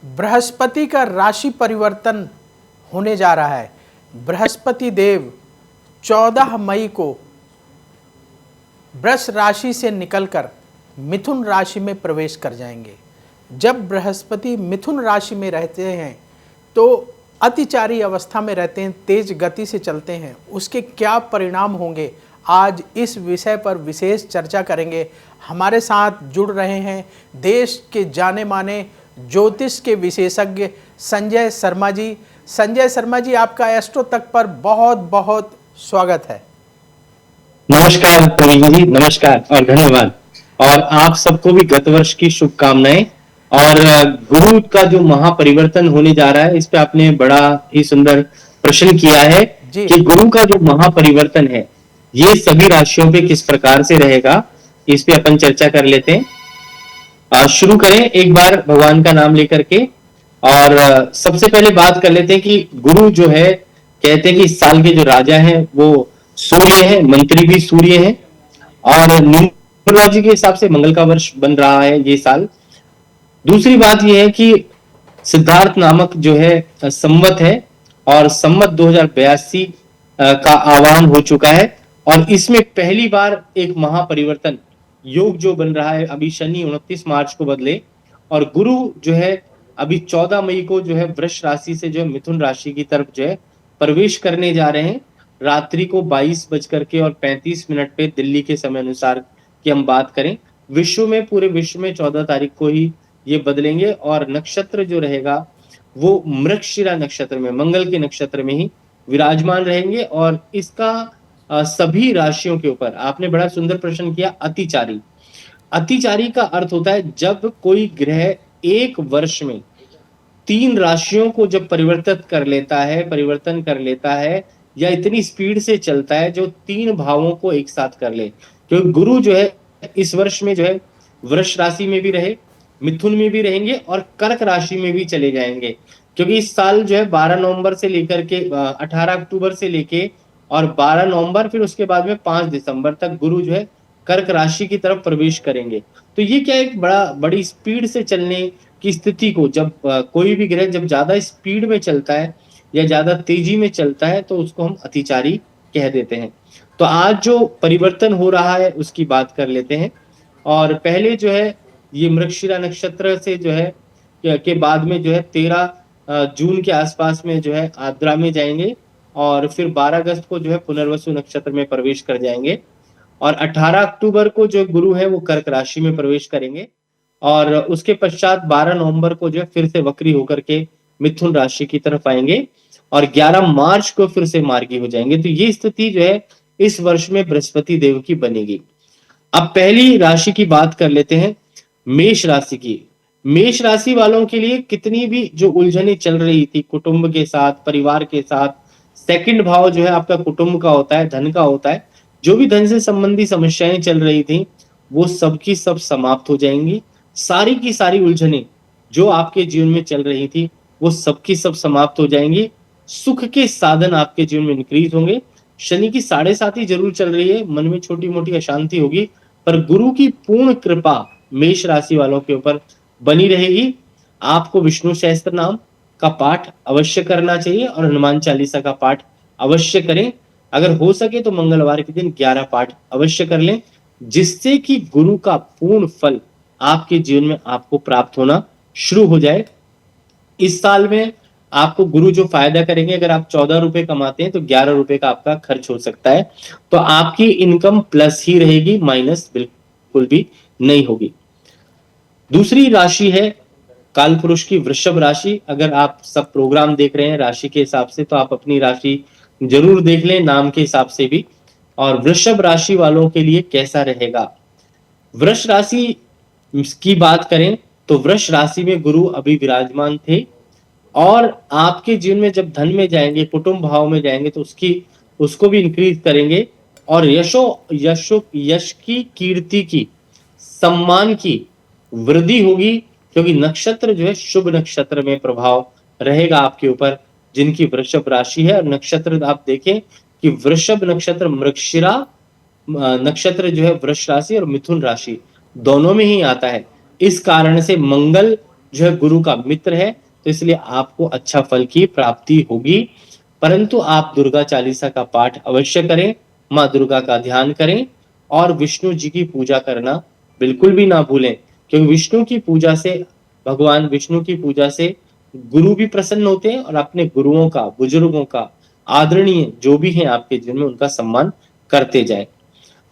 बृहस्पति का राशि परिवर्तन होने जा रहा है। बृहस्पति देव 14 मई को वृष राशि से निकलकर मिथुन राशि में प्रवेश कर जाएंगे। जब बृहस्पति मिथुन राशि में रहते हैं तो अतिचारी अवस्था में रहते हैं, तेज गति से चलते हैं, उसके क्या परिणाम होंगे, आज इस विषय पर विशेष चर्चा करेंगे। हमारे साथ जुड़ रहे हैं देश के जाने माने ज्योतिष के विशेषज्ञ संजय शर्मा जी। संजय शर्मा जी, आपका एस्ट्रो तक पर बहुत बहुत स्वागत है। नमस्कार प्रवीण जी, नमस्कार और धन्यवाद। और आप सबको भी गत वर्ष की शुभकामनाएं। और गुरु का जो महापरिवर्तन होने जा रहा है, इस पे आपने बड़ा ही सुंदर प्रश्न किया है कि गुरु का जो महापरिवर्तन है ये सभी राशियों पे किस प्रकार से रहेगा, इस पे अपन चर्चा कर लेते हैं। शुरू करें एक बार भगवान का नाम लेकर के। और सबसे पहले बात कर लेते हैं कि गुरु जो है, कहते हैं कि इस साल के जो राजा हैं वो सूर्य है, मंत्री भी सूर्य है। और न्यूमरोलॉजी के हिसाब से मंगल का वर्ष बन रहा है ये साल। दूसरी बात यह है कि सिद्धार्थ नामक जो है संवत है, और संवत 2082 का आह्वान हो चुका है। और इसमें पहली बार एक महापरिवर्तन योग जो बन रहा है, अभी शनि 29 मार्च को बदले और गुरु जो है अभी 14 मई को जो है वृष राशि से जो है मिथुन राशि की तरफ जो है प्रवेश करने जा रहे हैं। रात्रि को 22:35 पे दिल्ली के समय अनुसार की हम बात करें। विश्व में, पूरे विश्व में 14 तारीख को ही ये बदलेंगे। और नक्षत्र जो रहेगा वो मृगशिरा नक्षत्र में, मंगल के नक्षत्र में ही विराजमान रहेंगे। और इसका सभी राशियों के ऊपर, आपने बड़ा सुंदर प्रश्न किया, अतिचारी। अतिचारी का अर्थ होता है जब कोई ग्रह एक वर्ष में 3 राशियों को जब परिवर्तन कर लेता है या इतनी स्पीड से चलता है जो 3 भावों को एक साथ कर ले। क्योंकि गुरु जो है इस वर्ष में जो है वृष राशि में भी रहे, मिथुन में भी रहेंगे और कर्क राशि में भी चले जाएंगे। क्योंकि इस साल जो है 12 नवंबर से लेकर के 18 अक्टूबर से लेके और 12 नवंबर, फिर उसके बाद में 5 दिसंबर तक गुरु जो है कर्क राशि की तरफ प्रवेश करेंगे। तो ये क्या, एक बड़ी स्पीड से चलने की स्थिति को, जब कोई भी ग्रह जब ज्यादा स्पीड में चलता है या ज्यादा तेजी में चलता है तो उसको हम अतिचारी कह देते हैं। तो आज जो परिवर्तन हो रहा है उसकी बात कर लेते हैं। और पहले जो है ये मृगशिरा नक्षत्र से जो है के बाद में जो है 13 जून के आसपास में जो है आद्रा में जाएंगे और फिर 12 अगस्त को जो है पुनर्वसु नक्षत्र में प्रवेश कर जाएंगे। और 18 अक्टूबर को जो गुरु है वो कर्क राशि में प्रवेश करेंगे। और उसके पश्चात 12 नवंबर को जो है फिर से वक्री होकर के मिथुन राशि की तरफ आएंगे और 11 मार्च को फिर से मार्गी हो जाएंगे। तो ये स्थिति जो है इस वर्ष में बृहस्पति देव की बनेगी। अब पहली राशि की बात कर लेते हैं, मेष राशि की। मेष राशि वालों के लिए कितनी भी जो उलझने चल रही थी कुटुंब के साथ, परिवार के साथ, सेकंड भाव जो है आपका कुटुंब का होता है, धन का होता है, जो भी धन से संबंधी समस्याएं चल रही थी वो सब की सब समाप्त हो जाएंगी। सारी की सारी उलझने जो आपके जीवन में चल रही थी वो सब की सब समाप्त हो जाएंगी। सुख के साधन आपके जीवन में इंक्रीज होंगे। शनि की 7.5 जरूर चल रही है, मन में छोटी मोटी अशांति होगी, पर गुरु की पूर्ण कृपा मेष राशि वालों के ऊपर बनी रहेगी। आपको विष्णु सहस्त्र नाम का पाठ अवश्य करना चाहिए और हनुमान चालीसा का पाठ अवश्य करें। अगर हो सके तो मंगलवार के दिन 11 पाठ अवश्य कर लें, जिससे कि गुरु का पूर्ण फल आपके जीवन में आपको प्राप्त होना शुरू हो जाए। इस साल में आपको गुरु जो फायदा करेंगे, अगर आप 14 रुपए कमाते हैं तो 11 रुपए का आपका खर्च हो सकता है। तो आपकी इनकम प्लस ही रहेगी, माइनस बिल्कुल भी नहीं होगी। दूसरी राशि है काल पुरुष की वृषभ राशि। अगर आप सब प्रोग्राम देख रहे हैं राशि के हिसाब से तो आप अपनी राशि जरूर देख लें, नाम के हिसाब से भी। और वृषभ राशि वालों के लिए कैसा रहेगा? वृष राशि की बात करें तो वृष राशि में गुरु अभी विराजमान थे और आपके जीवन में जब धन में जाएंगे, कुटुंब भाव में जाएंगे तो उसको भी इंक्रीज करेंगे। और यश की, कीर्ति की, सम्मान की वृद्धि होगी, क्योंकि नक्षत्र जो है शुभ नक्षत्र में प्रभाव रहेगा आपके ऊपर, जिनकी वृषभ राशि है। और नक्षत्र आप देखें कि वृषभ नक्षत्र, मृगशिरा नक्षत्र जो है वृष राशि और मिथुन राशि दोनों में ही आता है। इस कारण से मंगल जो है गुरु का मित्र है, तो इसलिए आपको अच्छा फल की प्राप्ति होगी। परंतु आप दुर्गा चालीसा का पाठ अवश्य करें, माँ दुर्गा का ध्यान करें और विष्णु जी की पूजा करना बिल्कुल भी ना भूलें, क्योंकि विष्णु की पूजा से, भगवान विष्णु की पूजा से गुरु भी प्रसन्न होते हैं और अपने गुरुओं का, बुजुर्गों का, आदरणीय जो भी हैं आपके जीवन में, उनका सम्मान करते जाए।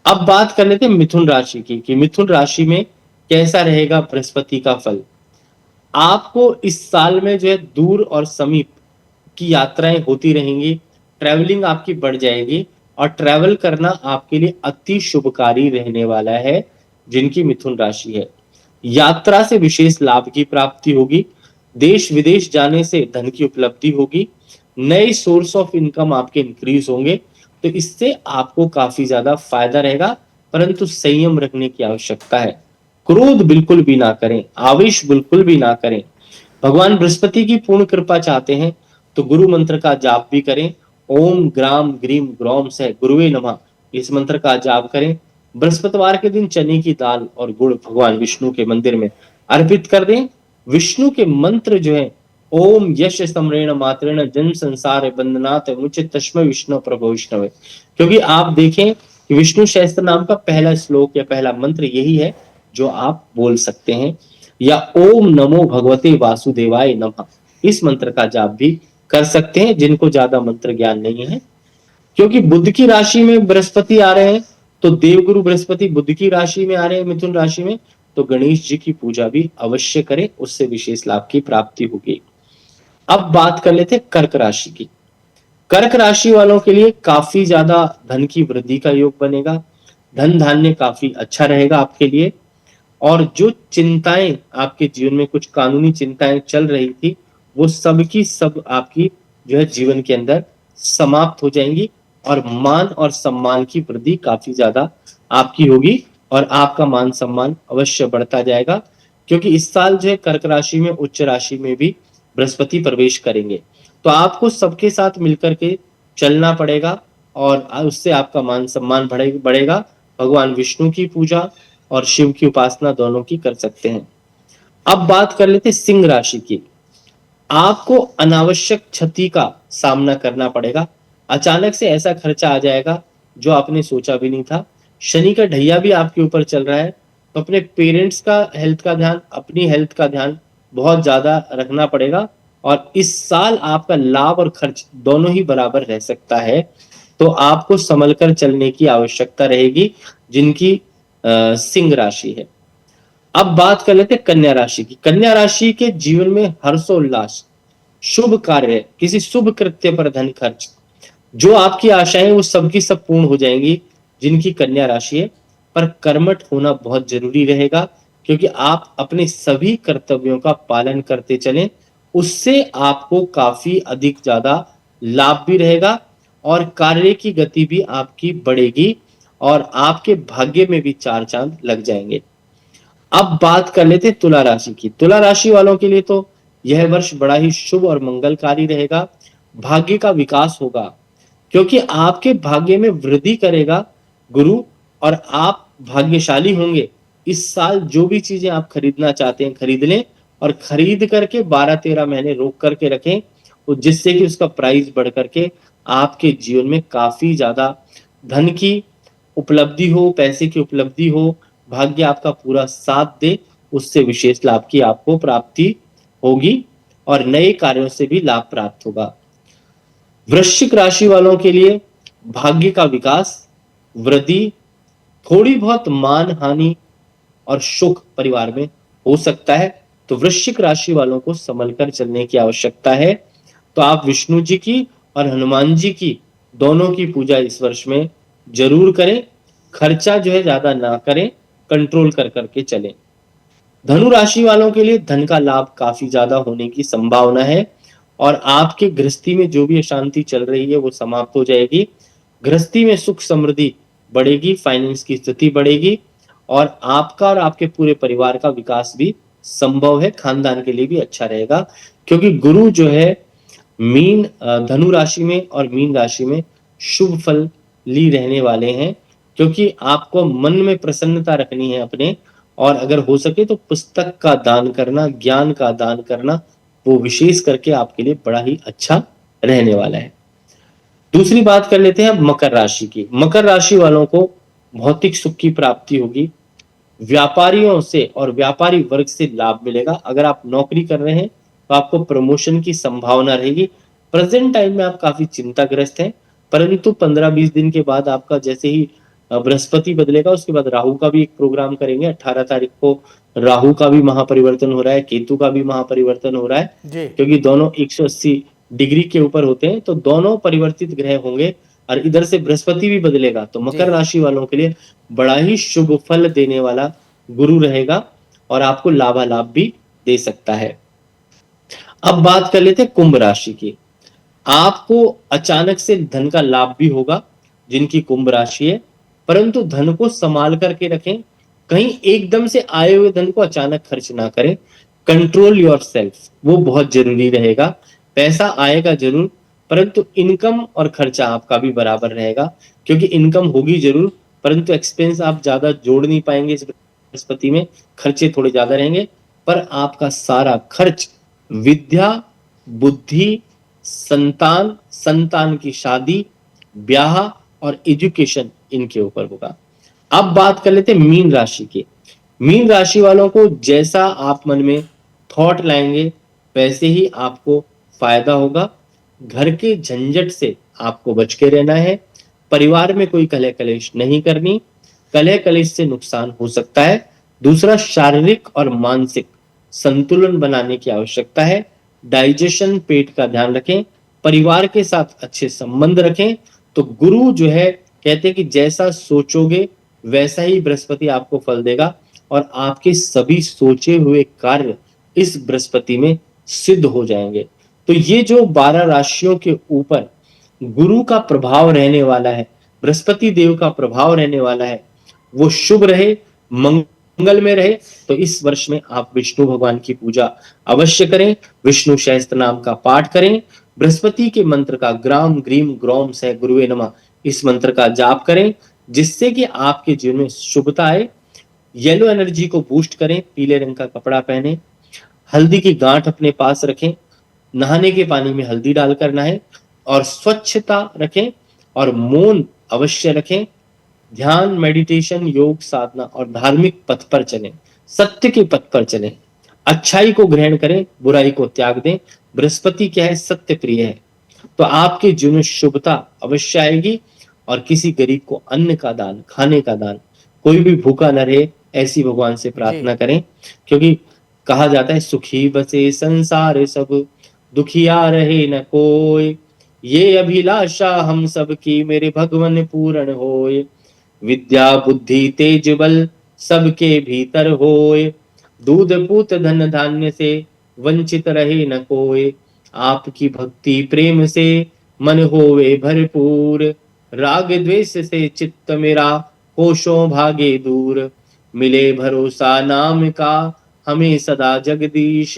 अब बात कर लेते हैं मिथुन राशि की, कि मिथुन राशि में कैसा रहेगा बृहस्पति का फल। आपको इस साल में जो है दूर और समीप की यात्राएं होती रहेंगी, ट्रैवलिंग आपकी बढ़ जाएगी और ट्रैवल करना आपके लिए अति शुभकारी रहने वाला है। जिनकी मिथुन राशि है, यात्रा से विशेष लाभ की प्राप्ति होगी, देश विदेश जाने से धन की उपलब्धि होगी, नए सोर्स ऑफ इनकम आपके इंक्रीज होंगे, तो इससे आपको काफी ज्यादा फायदा रहेगा। परंतु संयम रखने की आवश्यकता है, क्रोध बिल्कुल भी ना करें, आवेश बिल्कुल भी ना करें। भगवान बृहस्पति की पूर्ण कृपा चाहते हैं तो गुरु मंत्र का जाप भी करें। ओम ग्राम ग्रीम ग्रौम से गुरुवे नमः, इस मंत्र का जाप करें। बृहस्पतिवार के दिन चने की दाल और गुड़ भगवान विष्णु के मंदिर में अर्पित कर दें। विष्णु के मंत्र जो है, ओम यश समरेण मात्रेण जन संसार बंधनात् मुचित तस्मै विष्णु प्रभो विष्णवे, क्योंकि आप देखें कि विष्णु सहस्त्र नाम का पहला श्लोक या पहला मंत्र यही है जो आप बोल सकते हैं, या ओम नमो भगवते वासुदेवाय नमः, इस मंत्र का जाप भी कर सकते हैं जिनको ज्यादा मंत्र ज्ञान नहीं है। क्योंकि बुध की राशि में बृहस्पति आ रहे हैं, तो देवगुरु बृहस्पति बुध की राशि में आ रहे हैं, मिथुन राशि में, तो गणेश जी की पूजा भी अवश्य करें, उससे विशेष लाभ की प्राप्ति होगी। अब बात कर लेते हैं कर्क राशि की। कर्क राशि वालों के लिए काफी ज्यादा धन की वृद्धि का योग बनेगा, धन धान्य काफी अच्छा रहेगा आपके लिए, और जो चिंताएं आपके जीवन में, कुछ कानूनी चिंताएं चल रही थी, वो सब की सब आपकी जो है जीवन के अंदर समाप्त हो जाएंगी और मान और सम्मान की वृद्धि काफी ज्यादा आपकी होगी और आपका मान सम्मान अवश्य बढ़ता जाएगा। क्योंकि इस साल जो है कर्क राशि में उच्च राशि में भी बृहस्पति प्रवेश करेंगे, तो आपको सबके साथ मिलकर के चलना पड़ेगा और उससे आपका मान सम्मान बढ़ेगा। भगवान विष्णु की पूजा और शिव की उपासना दोनों की कर सकते हैं। अब बात कर लेते हैं सिंह राशि की। आपको अनावश्यक क्षति का सामना करना पड़ेगा, अचानक से ऐसा खर्चा आ जाएगा जो आपने सोचा भी नहीं था। शनि का ढैया भी आपके ऊपर चल रहा है, तो अपने पेरेंट्स का हेल्थ का ध्यान, अपनी हेल्थ का ध्यान बहुत ज्यादा रखना पड़ेगा। और इस साल आपका लाभ और खर्च दोनों ही बराबर रह सकता है, तो आपको संभल कर चलने की आवश्यकता रहेगी जिनकी सिंह राशि है। अब बात कर लेते हैं कन्या राशि की। कन्या राशि के जीवन में हर्षोल्लास, शुभ कार्य, किसी शुभ कृत्य पर धन खर्च, जो आपकी आशाएं वो सबकी सब पूर्ण हो जाएंगी जिनकी कन्या राशि है। पर कर्मठ होना बहुत जरूरी रहेगा, क्योंकि आप अपने सभी कर्तव्यों का पालन करते चलें, उससे आपको काफी अधिक ज्यादा लाभ भी रहेगा और कार्य की गति भी आपकी बढ़ेगी और आपके भाग्य में भी चार चांद लग जाएंगे। अब बात कर लेते हैं तुला राशि की। तुला राशि वालों के लिए तो यह वर्ष बड़ा ही शुभ और मंगलकारी रहेगा। भाग्य का विकास होगा, क्योंकि आपके भाग्य में वृद्धि करेगा गुरु और आप भाग्यशाली होंगे। इस साल जो भी चीजें आप खरीदना चाहते हैं खरीद लें और खरीद करके 12-13 महीने रोक करके रखें, तो जिससे कि उसका प्राइस बढ़ करके आपके जीवन में काफी ज्यादा धन की उपलब्धि हो, पैसे की उपलब्धि हो, भाग्य आपका पूरा साथ दे, उससे विशेष लाभ की आपको प्राप्ति होगी और नए कार्यों से भी लाभ प्राप्त होगा। वृश्चिक राशि वालों के लिए भाग्य का विकास, वृद्धि, थोड़ी बहुत मान हानि और सुख परिवार में हो सकता है, तो वृश्चिक राशि वालों को संभल कर चलने की आवश्यकता है। तो आप विष्णु जी की और हनुमान जी की दोनों की पूजा इस वर्ष में जरूर करें। खर्चा जो है ज्यादा ना करें, कंट्रोल कर करके चलें। धनु राशि वालों के लिए धन का लाभ काफी ज्यादा होने की संभावना है और आपके गृहस्थी में जो भी अशांति चल रही है वो समाप्त हो जाएगी। गृहस्थी में सुख समृद्धि बढ़ेगी, फाइनेंस की स्थिति बढ़ेगी और आपका और आपके पूरे परिवार का विकास भी संभव है। खानदान के लिए भी अच्छा रहेगा, क्योंकि गुरु जो है धनु राशि में और मीन राशि में शुभ फल ली रहने वाले हैं। क्योंकि आपको मन में प्रसन्नता रखनी है अपने, और अगर हो सके तो पुस्तक का दान करना, ज्ञान का दान करना, वो विशेष करके आपके लिए बड़ा ही अच्छा रहने वाला है। दूसरी बात कर लेते हैं अब मकर राशि की। मकर राशि वालों को भौतिक सुख की प्राप्ति होगी, व्यापारियों से और व्यापारी वर्ग से लाभ मिलेगा। अगर आप नौकरी कर रहे हैं तो आपको प्रमोशन की संभावना रहेगी। प्रेजेंट टाइम में आप काफी चिंताग्रस्त हैं, परंतु 15-20 दिन के बाद आपका जैसे ही बृहस्पति बदलेगा उसके बाद राहु का भी एक प्रोग्राम करेंगे। 18 तारीख को राहु का भी महापरिवर्तन हो रहा है, केतु का भी महापरिवर्तन हो रहा है, जी क्योंकि दोनों 180 डिग्री के ऊपर होते हैं, तो दोनों परिवर्तित ग्रह होंगे। और इधर से बृहस्पति भी बदलेगा, तो मकर जी राशि वालों के लिए बड़ा ही शुभ फल देने वाला गुरु रहेगा और आपको लाभालाभ भी दे सकता है। अब बात कर लेते हैं कुंभ राशि की। आपको अचानक से धन का लाभ भी होगा जिनकी कुंभ राशि है, परंतु धन को संभाल करके रखें। कहीं एकदम से आए हुए धन को अचानक खर्च ना करें। कंट्रोल योर सेल्फ, वो बहुत जरूरी रहेगा। पैसा आएगा जरूर, परंतु इनकम और खर्चा आपका भी बराबर रहेगा, क्योंकि इनकम होगी जरूर परंतु एक्सपेंस आप ज्यादा जोड़ नहीं पाएंगे इस बृहस्पति में। खर्चे थोड़े ज्यादा रहेंगे, पर आपका सारा खर्च विद्या, बुद्धि, संतान, संतान की शादी, ब्याह और एजुकेशन, इनके ऊपर होगा। अब बात कर लेते हैं मीन राशि की। मीन राशि वालों को जैसा आप मन में थॉट लाएंगे वैसे ही आपको फायदा होगा। घर के झंझट से आपको बच के रहना है। परिवार में कोई कलह कलेश नहीं करनी, कलह कलेश से नुकसान हो सकता है। दूसरा, शारीरिक और मानसिक संतुलन बनाने की आवश्यकता है। डाइजेशन, पेट का ध्यान रखें। परिवार के साथ अच्छे संबंध रखें। तो गुरु जो है कहते हैं कि जैसा सोचोगे वैसा ही बृहस्पति आपको फल देगा और आपके सभी सोचे हुए कार्य इस बृहस्पति में सिद्ध हो जाएंगे। तो ये जो 12 राशियों के ऊपर गुरु का प्रभाव रहने वाला है, बृहस्पति देव का प्रभाव रहने वाला है, वो शुभ रहे, मंगल में रहे। तो इस वर्ष में आप विष्णु भगवान की पूजा अवश्य करें, विष्णु सहस्त्र नाम का पाठ करें, बृहस्पति के मंत्र का ग्राम ग्रीम ग्रोम सह गुरुवे नमः इस मंत्र का जाप करें, जिससे कि आपके जीवन में शुभता आए। येलो एनर्जी को बूस्ट करें, पीले रंग का कपड़ा पहने, हल्दी की गांठ अपने पास रखें, नहाने के पानी में हल्दी डालकर नहाएं और स्वच्छता रखें और मौन अवश्य रखें। ध्यान, मेडिटेशन, योग साधना और धार्मिक पथ पर चलें, सत्य के पथ पर चलें, अच्छाई को ग्रहण करें, बुराई को त्याग दें। बृहस्पति क्या है? सत्य प्रिय है। तो आपके जीवन में शुभता अवश्य आएगी और किसी गरीब को अन्न का दान, खाने का दान, कोई भी भूखा न रहे, ऐसी भगवान से प्रार्थना करें। क्योंकि कहा जाता है सुखी बसे संसार सब, दुखिया रहे न कोई, ये अभिलाषा हम सब की मेरे भगवन पूर्ण होय। विद्या बुद्धि तेज बल सबके भीतर होय, दूध पूत धन धान्य से वंचित रहे न कोय। आपकी भक्ति प्रेम से मन होवे भरपूर, राग द्वेष से चित्त मेरा कोशों भागे दूर। मिले भरोसा नाम का हमें सदा जगदीश,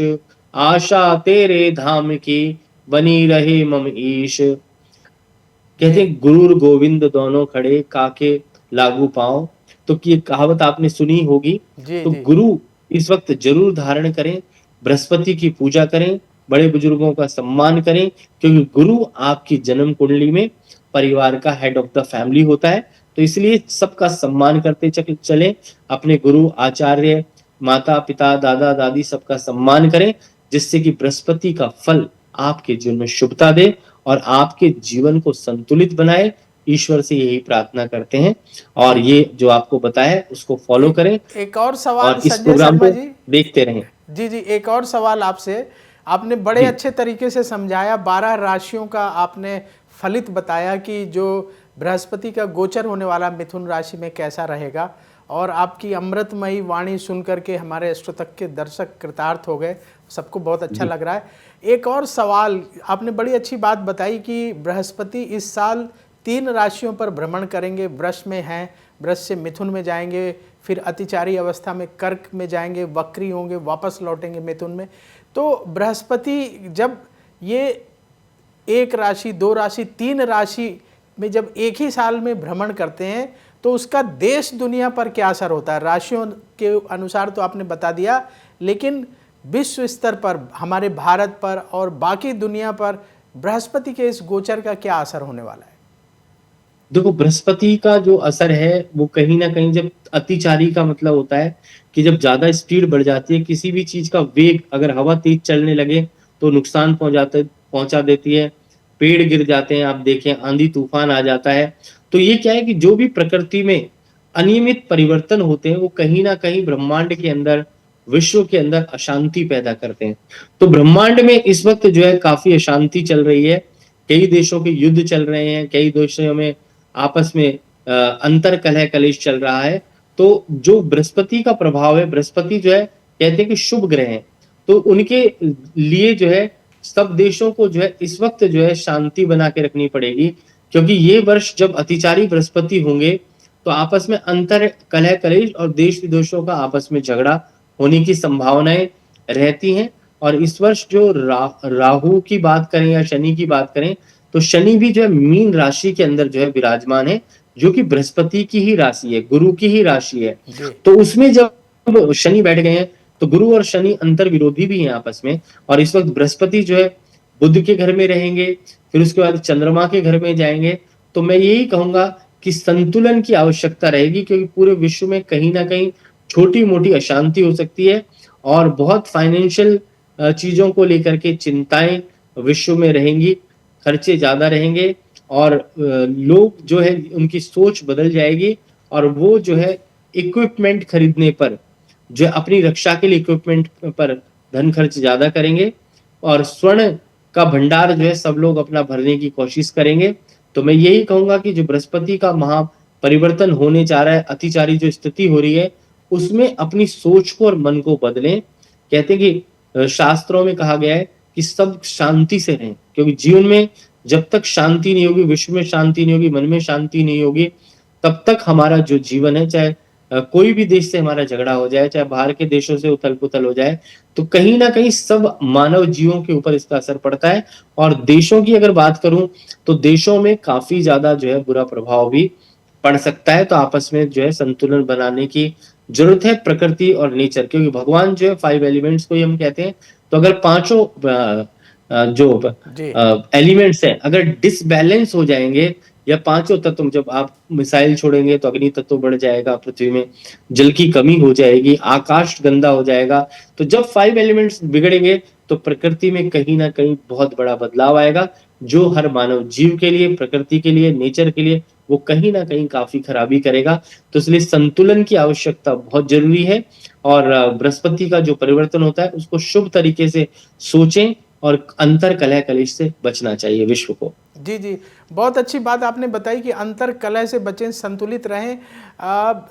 आशा तेरे धाम की बनी रहे मम ईश। कहते हैं गुरु गोविंद दोनों खड़े, काके लागू पाओ। तो ये कहावत आपने सुनी होगी। तो गुरु इस वक्त जरूर धारण करें, बृहस्पति की पूजा करें, बड़े बुजुर्गों का सम्मान करें, क्योंकि गुरु आपकी जन्म कुंडली में परिवार का हेड ऑफ द फैमिली होता है। तो इसलिए सबका सम्मान करते चले, अपने गुरु आचार्य, माता पिता, दादा दादी सबका सम्मान करें, जिससे कि बृहस्पति का फल आपके जीवन में शुभता दे और आपके जीवन को संतुलित बनाए। ईश्वर से यही प्रार्थना करते हैं और ये जो आपको बताया उसको फॉलो करें। एक और सवाल और इस संजय प्रोग्राम शर्मा को जी, देखते रहें। जी जी, एक और सवाल आपसे। आपने बड़े अच्छे तरीके से समझाया, 12 राशियों का आपने फलित बताया कि जो बृहस्पति का गोचर होने वाला मिथुन राशि में कैसा रहेगा, और आपकी अमृतमयी वाणी सुन करके हमारे श्रोतक के दर्शक कृतार्थ हो गए, सबको बहुत अच्छा लग रहा है। एक और सवाल, आपने बड़ी अच्छी बात बताई कि बृहस्पति इस साल 3 राशियों पर भ्रमण करेंगे। वृष में हैं, वृष से मिथुन में जाएंगे, फिर अतिचारी अवस्था में कर्क में जाएंगे, वक्री होंगे, वापस लौटेंगे मिथुन में। तो बृहस्पति जब ये 1 राशि, 2 राशि, 3 राशि में जब एक ही साल में भ्रमण करते हैं, तो तो उसका देश दुनिया पर क्या असर होता है? राशियों के अनुसार तो आपने बता दिया, लेकिन विश्व स्तर पर, हमारे भारत पर और बाकी दुनिया पर बृहस्पति के इस गोचर का क्या असर होने वाला है? देखो, बृहस्पति का जो असर है वो कहीं ना कहीं, जब अतिचारी का मतलब होता है कि जब ज्यादा स्पीड बढ़ जाती है किसी भी चीज का वेग, अगर हवा तेज चलने लगे तो नुकसान पहुंचा देती है, पेड़ गिर जाते हैं, आप देखें आंधी तूफान आ जाता है। तो ये क्या है कि जो भी प्रकृति में अनियमित परिवर्तन होते हैं वो कहीं ना कहीं ब्रह्मांड के अंदर, विश्व के अंदर अशांति पैदा करते हैं। तो ब्रह्मांड में इस वक्त जो है काफी अशांति चल रही है, कई देशों के युद्ध चल रहे हैं, कई देशों में आपस में अंतर कलह कलेश चल रहा है। तो जो बृहस्पति का प्रभाव है, बृहस्पति जो है कहते हैं कि शुभ ग्रह है, तो उनके लिए जो है सब देशों को जो है इस वक्त जो है शांति बना के रखनी पड़ेगी, क्योंकि ये वर्ष जब अतिचारी बृहस्पति होंगे तो आपस में अंतर कलह कलेश और देश विदेशों का आपस में झगड़ा होने की संभावनाएं रहती हैं। और इस वर्ष जो राहु की बात करें या शनि की बात करें, तो शनि भी जो है मीन राशि के अंदर जो है विराजमान है, जो कि बृहस्पति की ही राशि है, गुरु की ही राशि है। तो उसमें जब शनि बैठ गए हैं तो गुरु और शनि अंतर विरोधी भी हैं आपस में। और इस वक्त बृहस्पति जो है बुध के घर में रहेंगे, फिर उसके बाद चंद्रमा के घर में जाएंगे। तो मैं यही कहूंगा कि संतुलन की आवश्यकता रहेगी, क्योंकि पूरे विश्व में कहीं ना कहीं छोटी मोटी अशांति हो सकती है और बहुत फाइनेंशियल चीजों को लेकर के चिंताएं विश्व में रहेंगी, खर्चे ज्यादा रहेंगे और लोग जो है उनकी सोच बदल जाएगी और वो जो है इक्विपमेंट खरीदने पर, जो अपनी रक्षा के लिए इक्विपमेंट पर धन खर्च ज्यादा करेंगे और स्वर्ण का भंडार जो है सब लोग अपना भरने की कोशिश करेंगे। तो मैं यही कहूंगा कि जो बृहस्पति का महा परिवर्तन होने जा रहा है, अतिचारी जो स्थिति हो रही है, उसमें अपनी सोच को और मन को बदलें। कहते हैं कि शास्त्रों में कहा गया है कि सब शांति से रहें, क्योंकि जीवन में जब तक शांति नहीं होगी, विश्व में शांति नहीं होगी, मन में शांति नहीं होगी, तब तक हमारा जो जीवन है, चाहे कोई भी देश से हमारा झगड़ा हो जाए, चाहे बाहर के देशों से उथल पुथल हो जाए, तो कहीं ना कहीं सब मानव जीवों के ऊपर इसका असर पड़ता है। और देशों की अगर बात करूं तो देशों में काफी ज्यादा जो है बुरा प्रभाव भी पड़ सकता है। तो आपस में जो है संतुलन बनाने की जरूरत है, प्रकृति और नेचर, क्योंकि भगवान जो है 5 एलिमेंट्स को ही हम कहते हैं। तो अगर पांचों जो एलिमेंट्स हैं अगर डिसबैलेंस हो जाएंगे, या पांचों तत्व, जब आप मिसाइल छोड़ेंगे तो अग्नि तत्व बढ़ जाएगा, पृथ्वी में जल की कमी हो जाएगी, आकाश गंदा हो जाएगा। तो जब 5 एलिमेंट्स बिगड़ेंगे तो प्रकृति में कहीं ना कहीं बहुत बड़ा बदलाव आएगा, जो हर मानव जीव के लिए, प्रकृति के लिए, नेचर के लिए वो कहीं ना कहीं काफी खराबी करेगा। तो इसलिए संतुलन की आवश्यकता बहुत जरूरी है और बृहस्पति का जो परिवर्तन होता है उसको शुभ तरीके से सोचें और अंतर कलह कलेश से बचना चाहिए विश्व को। जी जी, बहुत अच्छी बात आपने बताई कि अंतर कलह से बचें, संतुलित रहें।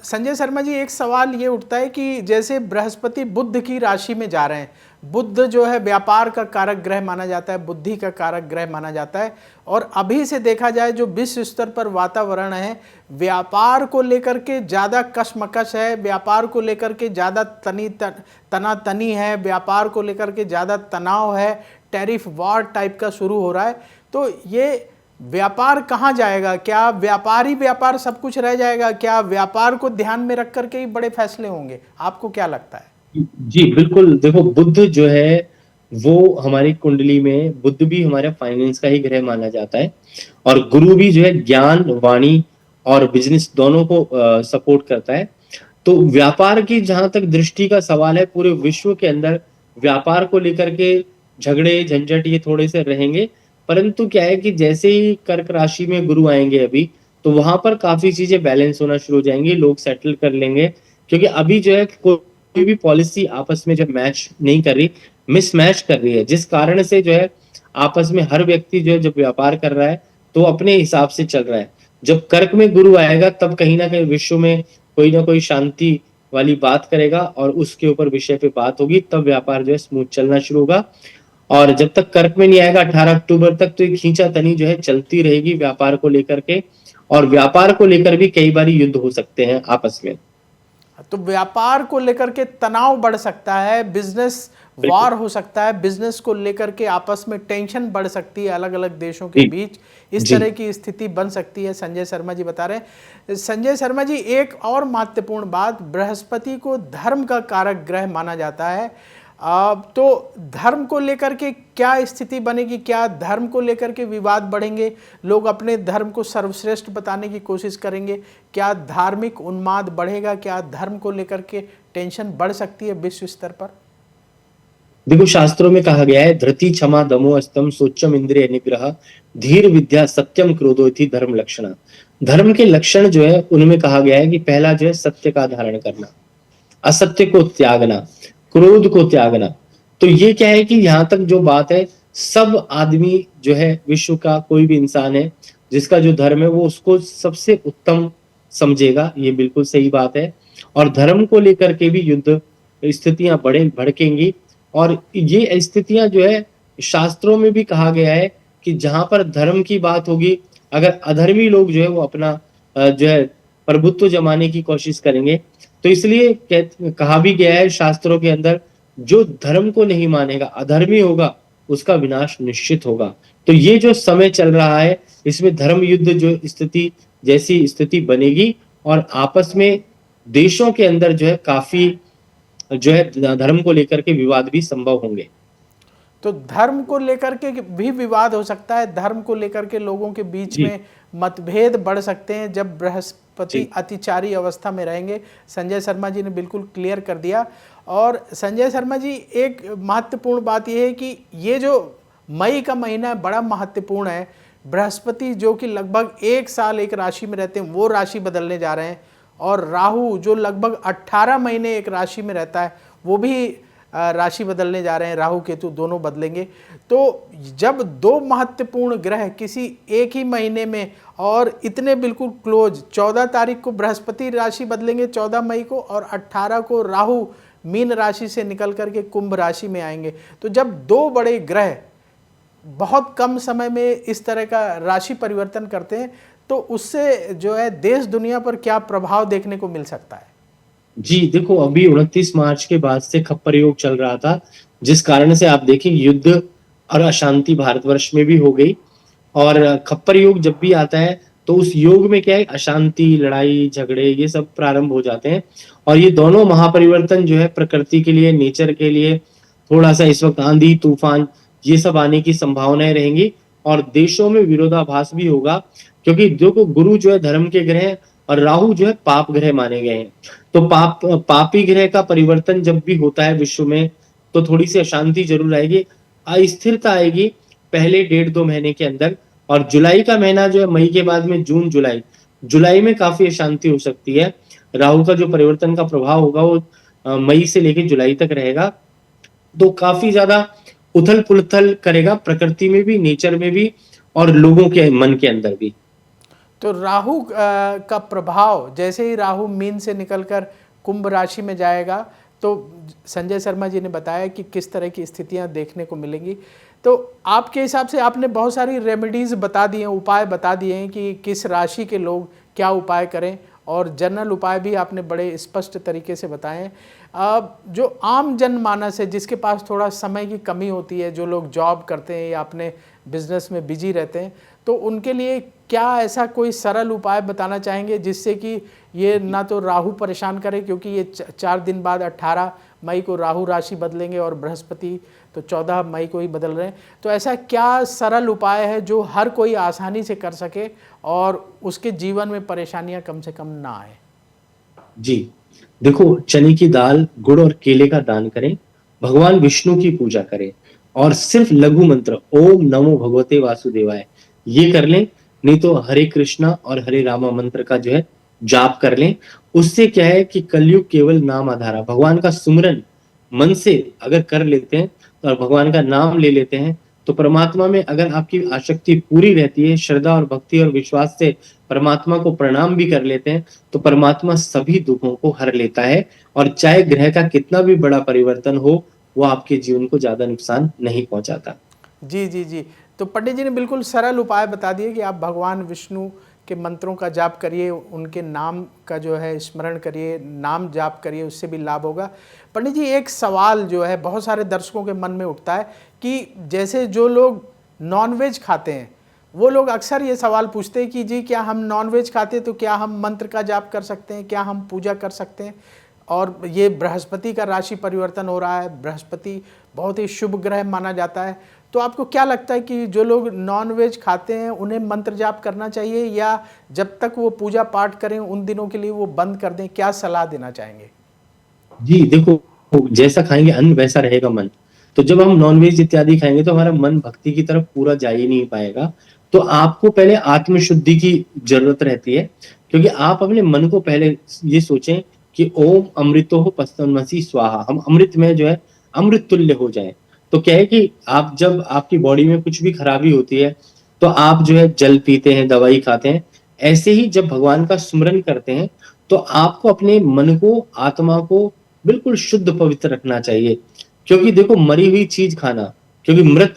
संजय शर्मा जी, एक सवाल ये उठता है कि जैसे बृहस्पति बुध की राशि में जा रहे हैं, बुध जो है व्यापार का कारक ग्रह माना जाता है, बुद्धि का कारक ग्रह माना जाता है, और अभी से देखा जाए जो विश्व स्तर पर वातावरण है, व्यापार को लेकर के ज़्यादा कशमकश है, व्यापार को लेकर के ज़्यादा तनातनी है, व्यापार को लेकर के ज़्यादा तनाव है, टैरिफ वॉर टाइप का शुरू हो रहा है। तो ये व्यापार कहाँ जाएगा? क्या व्यापार ही व्यापार सब कुछ रह जाएगा? क्या व्यापार को ध्यान में रख करके ही बड़े फैसले होंगे? आपको क्या लगता है? जी बिल्कुल, देखो बुध जो है वो हमारी कुंडली में, बुध भी हमारे फाइनेंस का ही ग्रह माना जाता है और गुरु भी जो है ज्ञान, वाणी और बिजनेस दोनों को सपोर्ट करता है। तो व्यापार की जहां तक दृष्टि का सवाल है, पूरे विश्व के अंदर व्यापार को लेकर के झगड़े झंझट ये थोड़े से रहेंगे, परंतु क्या है कि जैसे ही कर्क राशि में गुरु आएंगे अभी, तो वहां पर काफी चीजें बैलेंस होना शुरू हो जाएंगी, लोग सेटल कर लेंगे। क्योंकि अभी जो है कोई भी पॉलिसी आपस में जब मैच नहीं कर रही, मिसमैच कर रही है, जिस कारण से जो है आपस में हर व्यक्ति जो है जब व्यापार कर रहा है तो अपने हिसाब से चल रहा है। जब कर्क में गुरु आएगा तब कहीं ना कहीं विश्व में कोई ना कोई शांति वाली बात करेगा और उसके ऊपर विषय पे बात होगी, तब व्यापार जो है स्मूथ चलना शुरू होगा। और जब तक कर्क में नहीं आएगा 18 अक्टूबर तक, तो एक खींचातानी जो है चलती रहेगी व्यापार को लेकर के, और व्यापार को लेकर भी कई बार युद्ध हो सकते हैं आपस में। तो व्यापार को लेकर के तनाव बढ़ सकता है, बिजनेस बिल्कुल। वार हो सकता है, बिजनेस को लेकर के आपस में टेंशन बढ़ सकती है अलग अलग देशों के जी। बीच, इस जी। तरह की स्थिति बन सकती है, संजय शर्मा जी बता रहे हैं। संजय शर्मा जी, एक और महत्वपूर्ण बात, बृहस्पति को धर्म का कारक ग्रह माना जाता है। तो धर्म को लेकर के क्या स्थिति बनेगी? क्या धर्म को लेकर के विवाद बढ़ेंगे? लोग अपने धर्म को सर्वश्रेष्ठ बताने की कोशिश करेंगे? क्या धार्मिक उन्माद बढ़ेगा? क्या धर्म को लेकर के टेंशन बढ़ सकती है विश्व स्तर पर? देखो, शास्त्रों में कहा गया है, धृति क्षमा दमो अस्तम सोच्चम इंद्रिय निग्रह धीर विद्या सत्यम क्रोधो इति धर्म लक्षण। धर्म के लक्षण जो है उनमें कहा गया है कि पहला जो है सत्य का धारण करना, असत्य को त्यागना, क्रोध को त्यागना। तो ये क्या है कि यहाँ तक जो बात है, सब आदमी जो है, विश्व का कोई भी इंसान है जिसका जो धर्म है वो उसको सबसे उत्तम समझेगा, ये बिल्कुल सही बात है। और धर्म को लेकर के भी युद्ध स्थितियां बड़े भड़केंगी। और ये स्थितियां जो है, शास्त्रों में भी कहा गया है कि जहां पर धर्म की बात होगी, अगर अधर्मी लोग जो है वो अपना जो है प्रभुत्व जमाने की कोशिश करेंगे। तो इसलिए कहा भी गया है शास्त्रों के अंदर, जो धर्म को नहीं मानेगा, अधर्मी होगा, उसका विनाश निश्चित होगा। तो ये जो समय चल रहा है, इसमें धर्म युद्ध जो स्थिति जैसी स्थिति बनेगी, और आपस में देशों के अंदर जो है काफी जो है धर्म को लेकर के विवाद भी संभव होंगे। तो धर्म को लेकर के भी विवाद हो सकता है, धर्म को लेकर के लोगों के बीच जी। में मतभेद बढ़ सकते हैं जब बृहस्पति जी। अतिचारी अवस्था में रहेंगे। संजय शर्मा जी ने बिल्कुल क्लियर कर दिया। और संजय शर्मा जी, एक महत्वपूर्ण बात यह है कि ये जो मई का महीना है बड़ा महत्वपूर्ण है। बृहस्पति जो कि लगभग 1 साल एक राशि में रहते हैं, वो राशि बदलने जा रहे हैं। और राहु जो लगभग 18 महीने एक राशि में रहता है, वो भी राशि बदलने जा रहे हैं। राहु केतु दोनों बदलेंगे। तो जब दो महत्वपूर्ण ग्रह किसी एक ही महीने में, और इतने बिल्कुल क्लोज, 14 तारीख को बृहस्पति राशि बदलेंगे 14 मई को, और 18 को राहु मीन राशि से निकल करके कुंभ राशि में आएंगे। तो जब दो बड़े ग्रह बहुत कम समय में इस तरह का राशि परिवर्तन करते हैं, तो उससे जो है देश दुनिया पर क्या प्रभाव देखने को मिल सकता है? जी, देखो, अभी 29 मार्च के बाद से खप्पर योग चल रहा था, जिस कारण से आप देखें युद्ध और अशांति भारतवर्ष में भी हो गई। और खप्पर योग जब भी आता है तो उस योग में क्या है, अशांति, लड़ाई झगड़े ये सब प्रारंभ हो जाते हैं। और ये दोनों महापरिवर्तन जो है प्रकृति के लिए, नेचर के लिए, थोड़ा सा इस वक्त आंधी तूफान ये सब आने की संभावनाएं रहेंगी। और देशों में विरोधाभास भी होगा, क्योंकि जो गुरु जो है धर्म के ग्रह हैं, और राहु जो है पाप ग्रह माने गए हैं। तो पापी ग्रह का परिवर्तन जब भी होता है विश्व में, तो थोड़ी सी अशांति जरूर आएगी, अस्थिरता आएगी पहले 1.5-2 महीने के अंदर। और जुलाई का महीना जो है, मई के बाद में जून जुलाई, जुलाई में काफी अशांति हो सकती है। राहु का जो परिवर्तन का प्रभाव होगा वो मई से लेकर जुलाई तक रहेगा। तो काफी ज्यादा उथल पुथल करेगा, प्रकृति में भी, नेचर में भी, और लोगों के मन के अंदर भी। तो राहु का प्रभाव, जैसे ही राहु मीन से निकलकर कुंभ राशि में जाएगा, तो संजय शर्मा जी ने बताया कि किस तरह की स्थितियां देखने को मिलेंगी। तो आपके हिसाब से आपने बहुत सारी रेमेडीज बता दिए हैं, उपाय बता दिए हैं कि किस राशि के लोग क्या उपाय करें, और जनरल उपाय भी आपने बड़े स्पष्ट तरीके से बताए हैं। जो आम जनमानस है, जिसके पास थोड़ा समय की कमी होती है, जो लोग जॉब करते हैं या अपने बिजनेस में बिजी रहते हैं, तो उनके लिए क्या ऐसा कोई सरल उपाय बताना चाहेंगे जिससे कि ये ना तो राहु परेशान करे, क्योंकि ये 4 दिन बाद 18 मई को राहु राशि बदलेंगे और बृहस्पति तो 14 मई को ही बदल रहे हैं। तो ऐसा क्या सरल उपाय है जो हर कोई आसानी से कर सके और उसके जीवन में परेशानियां कम से कम ना आए? जी, देखो, चने की दाल, गुड़ और केले का दान करें, भगवान विष्णु की पूजा करें, और सिर्फ लघु मंत्र ओम नमो भगवते वासुदेवाय ये कर लें। नहीं तो हरे कृष्णा और हरे रामा मंत्र का जो है जाप कर लें। उससे क्या है कि कलयुग केवल नाम आधारा, भगवान का सुमरन मन से अगर कर लेते हैं और भगवान का नाम ले लेते हैं, तो परमात्मा में अगर आपकी आसक्ति पूरी रहती है, श्रद्धा और भक्ति और विश्वास से परमात्मा को प्रणाम भी कर लेते हैं, तो परमात्मा सभी दुखों को हर लेता है। और चाहे ग्रह का कितना भी बड़ा परिवर्तन हो, वो आपके जीवन को ज्यादा नुकसान नहीं पहुंचाता। जी जी जी। तो पंडित जी ने बिल्कुल सरल उपाय बता दिए कि आप भगवान विष्णु के मंत्रों का जाप करिए, उनके नाम का जो है स्मरण करिए, नाम जाप करिए, उससे भी लाभ होगा। पंडित जी, एक सवाल जो है बहुत सारे दर्शकों के मन में उठता है कि जैसे जो लोग नॉनवेज खाते हैं वो लोग अक्सर ये सवाल पूछते हैं कि जी क्या हम नॉनवेज खाते हैं तो क्या हम मंत्र का जाप कर सकते हैं, क्या हम पूजा कर सकते हैं। और ये बृहस्पति का राशि परिवर्तन हो रहा है, बृहस्पति बहुत ही शुभ ग्रह माना जाता है, तो आपको क्या लगता है कि जो लोग नॉनवेज खाते हैं उन्हें मंत्र जाप करना चाहिए या जब तक वो पूजा पाठ करें उन दिनों के लिए वो बंद कर दें? क्या सलाह देना चाहेंगे? जी देखो, जैसा खाएंगे अन्न वैसा रहेगा मन। तो जब हम नॉनवेज इत्यादि खाएंगे तो हमारा मन भक्ति की तरफ पूरा जा ही नहीं पाएगा। तो आपको पहले आत्मशुद्धि की जरूरत रहती है, क्योंकि आप अपने मन को पहले ये सोचें कि ओम अमृतो पस्तमसी स्वाहा, हम अमृत में जो है अमृत तुल्य हो जाए। तो क्या है कि आप जब आपकी बॉडी में कुछ भी खराबी होती है तो आप जो है जल पीते हैं, दवाई खाते हैं। ऐसे ही जब भगवान का स्मरण करते हैं तो आपको अपने मन को, आत्मा को बिल्कुल शुद्ध पवित्र रखना चाहिए। क्योंकि देखो, मरी हुई चीज खाना, क्योंकि मृत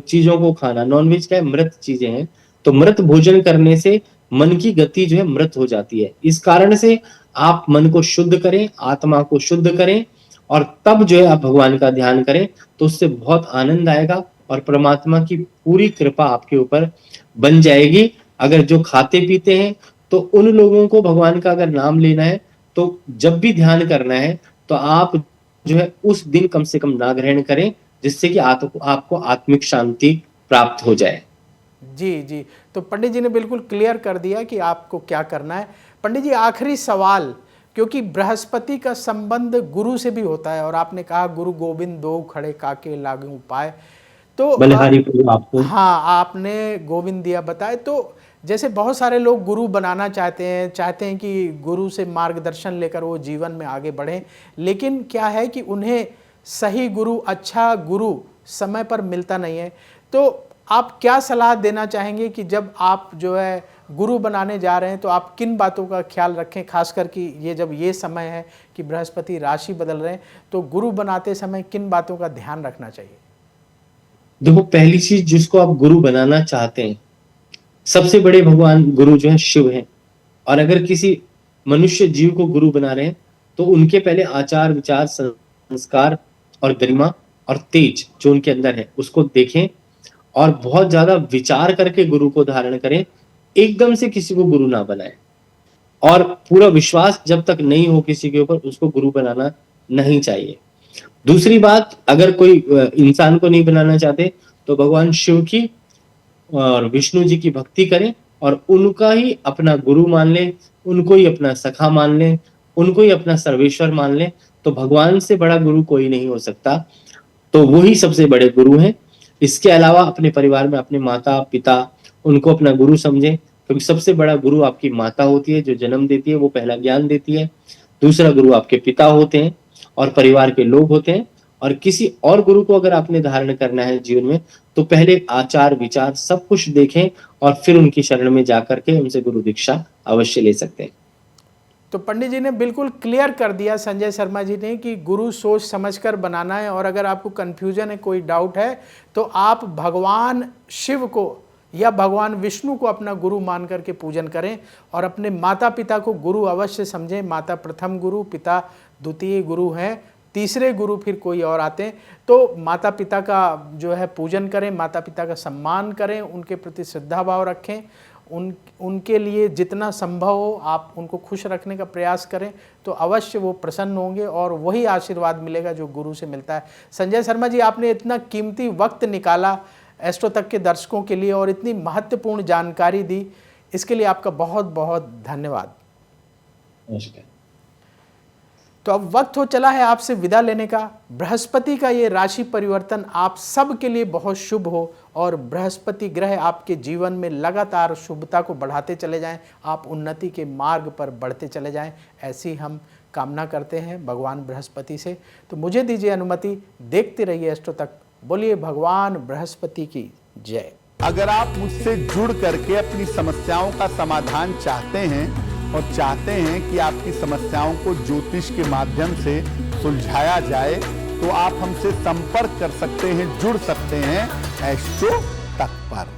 चीजों को खाना, नॉनवेज क्या है, मृत चीजें हैं, तो मृत भोजन करने से मन की गति जो है मृत हो जाती है। इस कारण से आप मन को शुद्ध करें, आत्मा को शुद्ध करें, और तब जो है आप भगवान का ध्यान करें, तो उससे बहुत आनंद आएगा और परमात्मा की पूरी कृपा आपके ऊपर बन जाएगी। अगर जो खाते पीते हैं तो उन लोगों को भगवान का अगर नाम लेना है तो जब भी ध्यान करना है तो आप जो है उस दिन कम से कम ना ग्रहण करें, जिससे कि आपको आत्मिक शांति प्राप्त हो जाए। जी जी, तो पंडित जी ने बिल्कुल क्लियर कर दिया कि आपको क्या करना है। पंडित जी, आखिरी सवाल, क्योंकि बृहस्पति का संबंध गुरु से भी होता है और आपने कहा गुरु गोविंद दो खड़े काके लागू उपाय, तो बलिहारी प्रभु आपको। हाँ, आपने गोविंद दिया बताए। तो जैसे बहुत सारे लोग गुरु बनाना चाहते हैं कि गुरु से मार्गदर्शन लेकर वो जीवन में आगे बढ़ें, लेकिन क्या है कि उन्हें सही गुरु, अच्छा गुरु समय पर मिलता नहीं है। तो आप क्या सलाह देना चाहेंगे कि जब आप जो है गुरु बनाने जा रहे हैं तो आप किन बातों का ख्याल रखें, खासकर कि ये जब ये समय है कि बृहस्पति राशि बदल रहे हैं, तो गुरु बनाते समय किन बातों का ध्यान रखना चाहिए? देखो, पहली चीज, जिसको आप गुरु बनाना चाहते हैं, सबसे बड़े भगवान गुरु जो है शिव हैं। और अगर किसी मनुष्य जीव को गुरु बना रहे हैं तो उनके पहले आचार विचार, संस्कार और गरिमा और तेज जो उनके अंदर है उसको देखें, और बहुत ज्यादा विचार करके गुरु को धारण करें। एकदम से किसी को गुरु ना बनाएं, और पूरा विश्वास जब तक नहीं हो किसी के ऊपर, उसको गुरु बनाना नहीं चाहिए। दूसरी बात, अगर कोई इंसान को नहीं बनाना चाहते तो भगवान शिव की और विष्णु जी की भक्ति करें और उनका ही अपना गुरु मान लें, उनको ही अपना सखा मान लें, उनको ही अपना सर्वेश्वर मान लें। तो भगवान से बड़ा गुरु कोई नहीं हो सकता, तो वो ही सबसे बड़े गुरु हैं। इसके अलावा अपने परिवार में अपने माता पिता, उनको अपना गुरु समझें, क्योंकि सबसे बड़ा गुरु आपकी माता होती है जो जन्म देती है, वो पहला ज्ञान देती है। दूसरा गुरु आपके पिता होते हैं और परिवार के लोग होते हैं। और किसी और गुरु को अगर आपने धारण करना है जीवन में, तो पहले आचार विचार सब कुछ देखें और फिर उनकी शरण में जाकर के उनसे गुरु दीक्षा अवश्य ले सकते हैं। तो पंडित जी ने बिल्कुल क्लियर कर दिया, संजय शर्मा जी ने, कि गुरु सोच समझकर बनाना है। और अगर आपको कन्फ्यूजन है, कोई डाउट है, तो आप भगवान शिव को या भगवान विष्णु को अपना गुरु मान करके पूजन करें और अपने माता पिता को गुरु अवश्य समझें। माता प्रथम गुरु, पिता द्वितीय गुरु हैं, तीसरे गुरु फिर कोई और आते हैं। तो माता पिता का जो है पूजन करें, माता पिता का सम्मान करें, उनके प्रति श्रद्धा भाव रखें, उनके लिए जितना संभव हो आप उनको खुश रखने का प्रयास करें, तो अवश्य वो प्रसन्न होंगे और वही आशीर्वाद मिलेगा जो गुरु से मिलता है। संजय शर्मा जी, आपने इतना कीमती वक्त निकाला एस्ट्रो तक के दर्शकों के लिए और इतनी महत्वपूर्ण जानकारी दी, इसके लिए आपका बहुत बहुत धन्यवाद। नमस्कार। तो अब वक्त हो चला है आपसे विदा लेने का। बृहस्पति का ये राशि परिवर्तन आप सब के लिए बहुत शुभ हो और बृहस्पति ग्रह आपके जीवन में लगातार शुभता को बढ़ाते चले जाएं, आप उन्नति के मार्ग पर बढ़ते चले जाएं, ऐसी हम कामना करते हैं भगवान बृहस्पति से। तो मुझे दीजिए अनुमति, देखते रहिए एस्ट्रो तक। बोलिए भगवान बृहस्पति की जय। अगर आप मुझसे जुड़ करके अपनी समस्याओं का समाधान चाहते हैं और चाहते हैं कि आपकी समस्याओं को ज्योतिष के माध्यम से सुलझाया जाए, तो आप हमसे संपर्क कर सकते हैं, जुड़ सकते हैं एस्ट्रो तक पर।